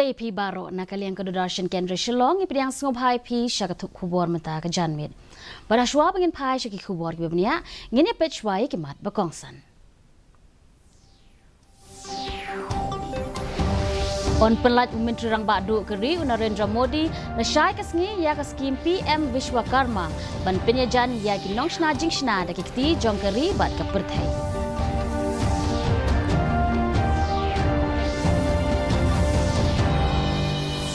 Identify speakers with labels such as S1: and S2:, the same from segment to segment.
S1: Play P Baro na kaliang kadudarshan Kendra Shillong ipidang sngobhai P syakatuk kubor mata ka janmit. Pada shwa bangin pai syaki kubor kibabnia ngini pechwai kimat bakongsan. On penlat Menteri Rang Badu Keri Narendra Modi na syai kasngi ya ka skim PM Vishwakarma ban penyajan ya ki nongshna jingshna da kikti jong keri bat ka perthai.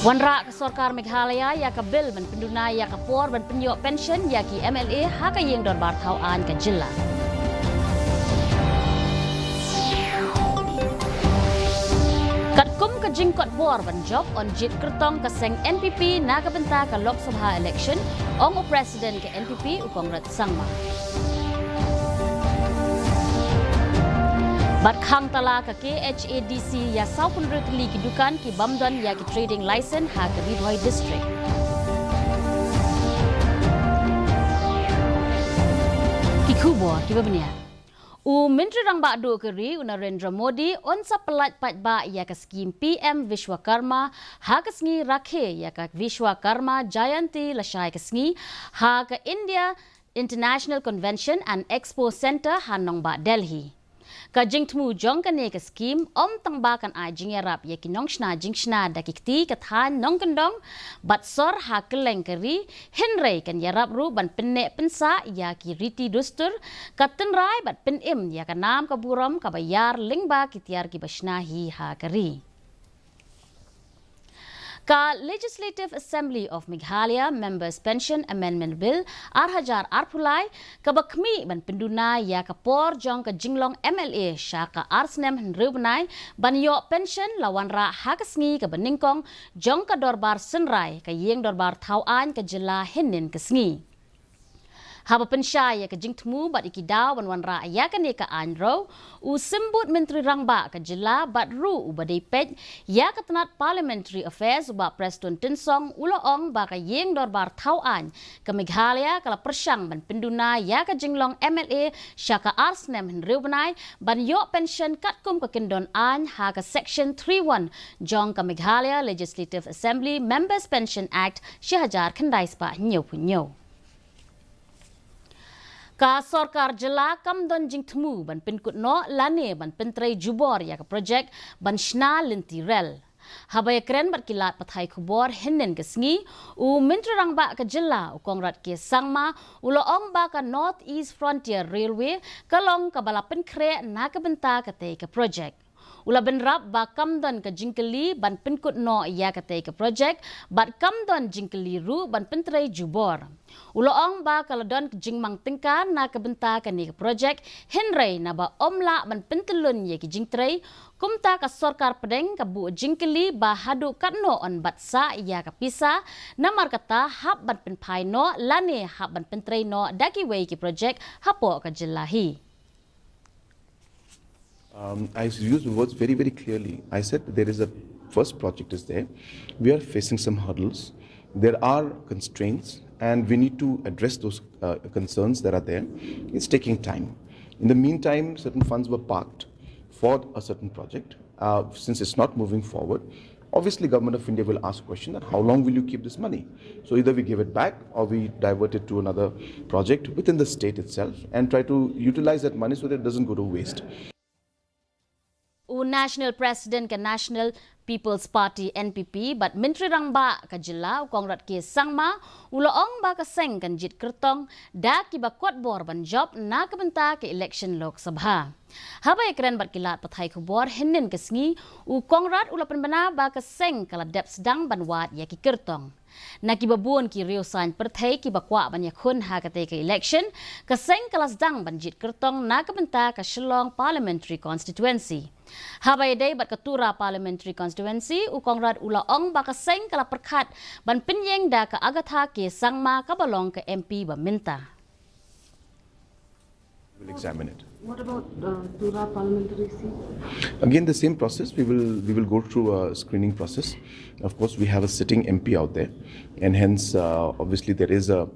S1: Wanra ke Sarkar Meghalaya ya ka bil ban penduna ya ka por ban penyok pension ya ki MLA ha ka yeng don bar thau an ka jilla. Katkum ka jingkot por ban job on jit kertong ka seng NPP na ka benta ka Lok Sabha election ong o president ke NPP u Kongrat Sangma. Bat khang tala ka KHADC ya saupun rutli kidukan ki bamdan ya ki trading license ha ka Ridhoi district. Ki kubor ki babnia. Menteri Rang Badu Keri Narendra Modi on sa pelat patba ya ka skim PM Vishwakarma ha ka sngi rakhe ya ka Vishwakarma Jayanti Lashai ka sngi ha ka India International Convention and Expo Center Hanong Ba Delhi. Ka jingtmu jong ka ne ka skim om tangba kan ai jingyarap ya ki nongshna jingshna da kikti ka than nong kendong bat sor ha keleng keri henrei kan yarap ru ban penne pensa ya ki riti dustur ka tenrai bat penim ya ka nam ka buram ka bayar lingba kitiar ki basnahi ha keri. Ka Legislative Assembly of Meghalaya Members Pension Amendment Bill Arhajar Arpulai ka bakmi ban penduna ya ka por jong ka jinglong MLA sya ka arsnem henrubnai ban yo pension lawan ra hakasngi ka beningkong jong ka dorbar senrai ka yeng dorbar thauan ka jela henin ka sngi. Haba pensyaya ka jingtmu bat ikidaw wan ra ya ka ne ka anro u sembut Menteri Rangba ka jela bat ru u badai pet ya ka tenat Parliamentary Affairs ba Preston Tinsong uloong ba ka yeng dorbar thauan ka Meghalaya kala persyang ban penduna ya ka jinglong MLA syaka arsnem henrubnai ban yo pension katkum ka kendon an ha ka section 31 jong ka Meghalaya Legislative Assembly Members Pension Act syahajar kendai spa nyo punyo. Ka Sarkar jela kam don jingtmu ban pinkut no lane ban pentrai jubor ya ka projek ban shna linti rel. Habaya keren bat kilat pathai kubor henen ke sngi u Menteri Rangba ka jela u Kongrat ke Sangma u loong ba ka North East Frontier Railway kalong ka balapen kre na ka benta ka te ka projek. Ula benrap ba kamdon ka jingkeli ban pinkut no ya ka te ka projek bat kamdon jingkeli ru ban pentrai jubor. Uloong ba kaladon jingmang tingka na kabenta ka ni project henrei na ba omla ban pentelun ye ki jingtrei kumta ka Sarkar pedeng ka bu jingkeli ba hadu katno on batsa ya ka pisa na markata hab ban penpai no lane hab ban pentrei no daki wei ki project hapo ka jelahi.
S2: I used the words very, very clearly. I said there is a first project is there. We are facing some hurdles. There are constraints and we need to address those concerns that are there. It's taking time. In the meantime, certain funds were parked for a certain project. Since it's not moving forward, obviously Government of India will ask a question that how long will you keep this money? So either we give it back or we divert it to another project within the state itself and try to utilize that money so that it doesn't go to waste.
S1: National President ke National People's Party NPP bat Menteri Rangba ka jela Kongrat ke Sangma uloong ba ka seng kan jit kertong da ki ba kwat bor ban job na ka benta ke election Lok Sabha. Habay keren bat kilat pathai kubor henen ke sngi u Kongrat ulapan bana ba ka seng kala dep sedang ban wat ya ki kertong. Na ki babun ki rio san perthai ki bakwa ban yakun ha ka te ke election ka seng kala sedang ban jit kertong na ka benta ka Shillong Parliamentary Constituency. Habay day bat ketura Parliamentary Constituency u Kongrat ulaong ba ka seng kala perkat ban penyeng da ka agatha ke Sangma ka balong ke MP ba minta.
S2: We'll examine it.
S3: What about Tura parliamentary seat?
S2: Again, the same process. We will go through a screening process. Of course, we have a sitting MP out there, and hence, obviously, there is a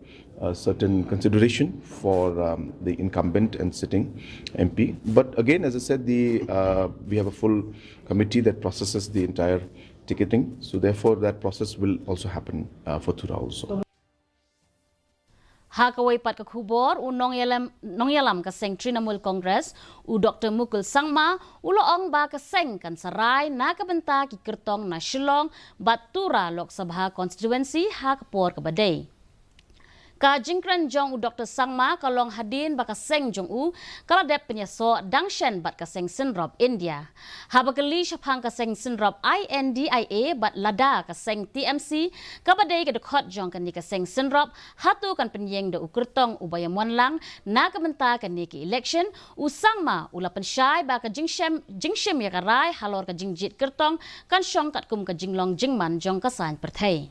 S2: certain consideration for the incumbent and sitting MP. But again, as I said, we have a full committee that processes the entire ticketing. So therefore, that process will also happen for Tura also.
S1: Hakaway pat ka khubor u nong yalam ka seng Trinamool Congress u Dr. Mukul Sangma u loong ba ka seng kan saray na kabenta ki kertong na Shillong Batura Lok Sabha constituency hakapor ka baday. Ka jingkran jong u Dr. Sangma kalong hadin ba ka seng jong u kaladep penyaso dangshen bat ka seng Sinrop India. Habakali syapang ka seng Sinrop INDIA bat lada ka seng TMC kabaday ka dekot jong kan ni ka seng Sinrop hatu kan penyeng da u kertong u bayamuan lang na kabenta kan ni ki election u Sangma u lapan syai ba ka jingshem ya karay halor ka jingjit kertong kan syong kat kum ka jinglong jingman jong ka san perthai.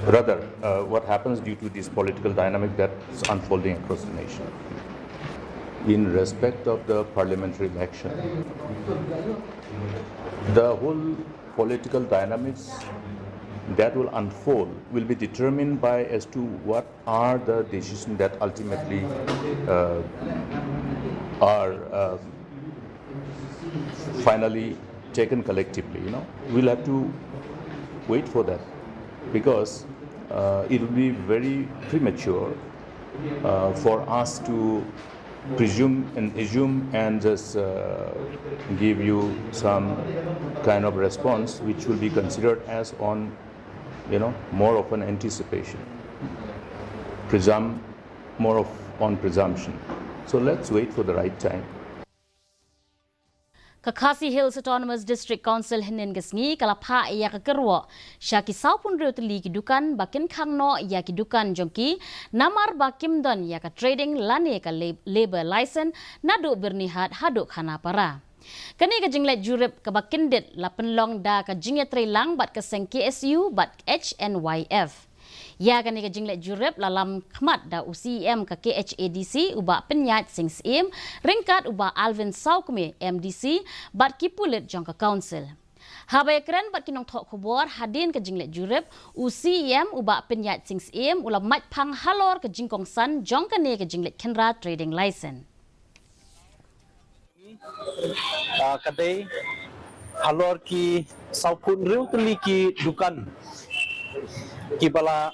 S4: Rather, what happens due to this political dynamic that's unfolding across the nation. In respect of the parliamentary election, the whole political dynamics that will unfold will be determined by as to what are the decisions that ultimately are finally taken collectively. We'll have to wait for that, because it will be very premature for us to presume and assume and just give you some kind of response which will be considered as on, more of an anticipation, more on presumption. So let's wait for the right time.
S1: Khasi Hills Autonomous District Council hinin gesngi kalapha iya kekerwo syaki saupun riu teli kidukan bakin khangno iya kidukan jongki namar bakim don ya ka trading lani ka labor license nadu bernihat haduk khana para. Kani ka jinglet jurip ka bakin dit lapenlong da ka jingya lang bat ka seng KSU bat HNYF. Ya kani ka jinglet jurip lalam khmat da UCM ka KHADC uba penyat sing sim ringkat uba Alvin Saukme MDC bat kipulit jong ka council. Habay keren bat kinong thok khubor hadin ka jinglet jurip UCM uba penyat sing sim ulam mat phang halor ka jingkong san jong kani ka jinglet kenra trading license.
S5: Kadai halor ki saupun riu teli ki dukan ki bala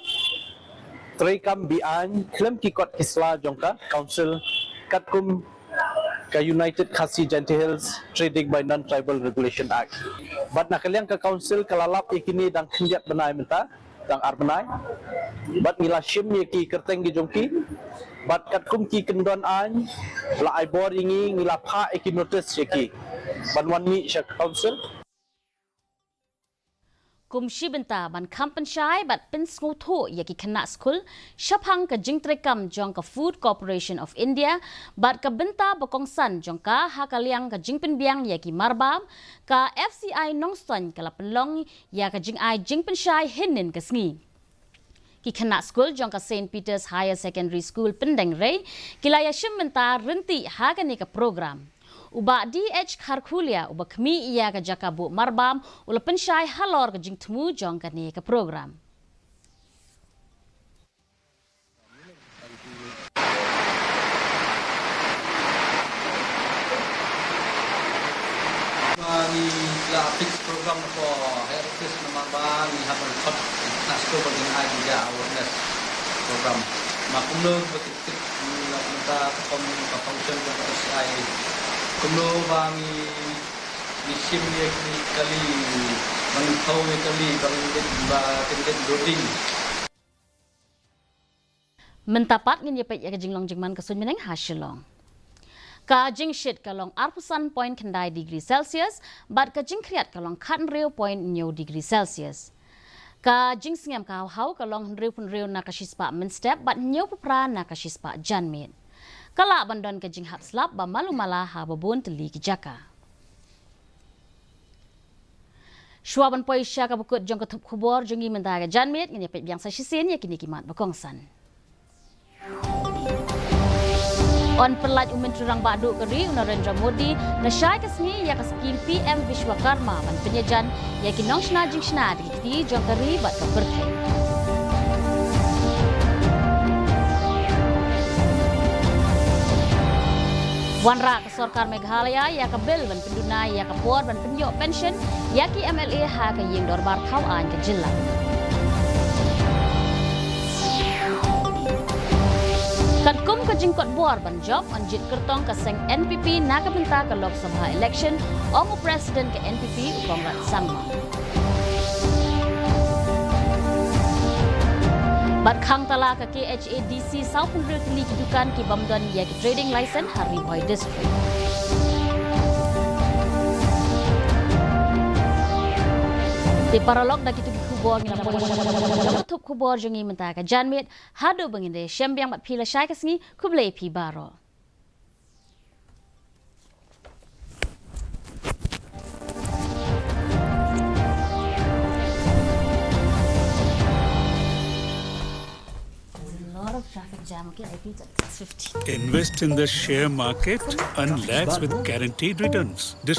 S5: Trekam bian klem ki kot kisla jongka council katkum ka United Khasi Hills Trading by Non-Tribal Regulation Act. Bat nakaliang ka council kalalap ikini dang khinjat benai menta dang arbenai. Bat ngila shim ye ki kerteng gi jongki. Bat katkum ki kendon an la aibor ingi ngila pha iki notice ye ki. Ban wan mi sya council
S1: Kumshi benta ban kampen syai bat pen sngutu ya ki kena skul syapang ka jingtrekam jong ka Food Corporation of India bat ka benta bokongsan jong ka hakaliang ka jingpen biang ya ki marbam ka FCI nongston ka lapenlong ya ka jingai jingpen syai hinin ka sngi. Ki kena skul jong ka St. Peter's Higher Secondary School Pendeng Rei kilaya syim benta renti hagani ka program. Uba DH Kharkulia uba kami iya ka jakabu marbam ula pensyai halor ka jingtemu jong ka ni ka program.
S6: Ni la fix program ko herfis na marbam ni habang kot nasko bagin ay dia awareness program. Makumno betik la punta kom ka function ko SI kumno bangi misim ye kali mangtau ye kali bangin ba tindet loading
S1: Mentapat ngin yepet ya jinglong jingman kasun mineng hasilong. Ka jingshit kalong arpusan point kendai degree Celsius bat ka jingkriat kalong kan reu point nyo degree Celsius. Ka jingsingam ka hau kalong reu pun reu na kashispa menstep bat nyo pupra na kashispa janmit. Kala bandon ka jinghap slap ba malumala ha babun teli ki jaka. Shuaban poi sya ka bukut jong ka khubor jongi mentaga janmit ngin yepet biang sa shisin ya kini kimat bakongsan. On pelaj Menteri Rang Baduk Keri Narendra Modi nasyai kesni ya kaskim PM Vishwakarma ban penyajan ya kinong shna jing shna di jong keri bat ka berthai. Wan rak Sorkar Meghalaya ya ka bil ban penduna ya ka por ban penyok pension ya ki MLA ha ka yeng dorbar thau an ke jilla. Kan kum ka jingkot bor ban job anjit kertong ka seng NPP na ka benta ka Lok Sabha election omu president ke NPP ukongrat sama. Bat khang tala ka KHADC South Punri Kili kedukan ki bamdan ya ki trading license Hari Boy District. Di paralog da kitu kubor ngina tup kubor jongi menta ka janmit hado banginde syambiang mat phila shai kasngi kuble pi baro.
S7: Invest in the share market and lakhs with guaranteed returns. This